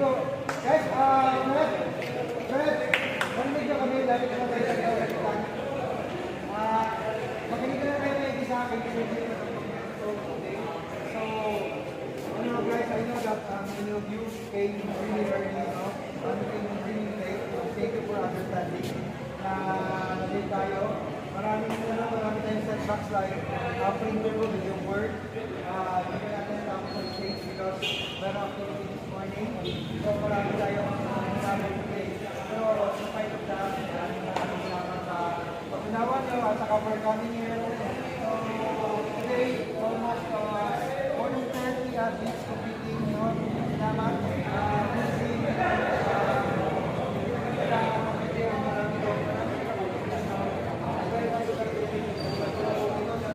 you. Guys, Fred, makinig nyo kami dahil ito tayo sa kawalan. Makinig na kayo na sa akin kasi hindi na today. So, guys, I know that many of you came really early, no? Came really late. Thank you for understanding. Nandito tayo. Marami tayong setbacks like offering people with your word. Hindi natin tapos sa stage because meron activity this morning. So marami tayong namin today. Pero in spite of that, maraming salamat sa pag-unawa nyo at saka for coming here. So today, almost more than 30 athletes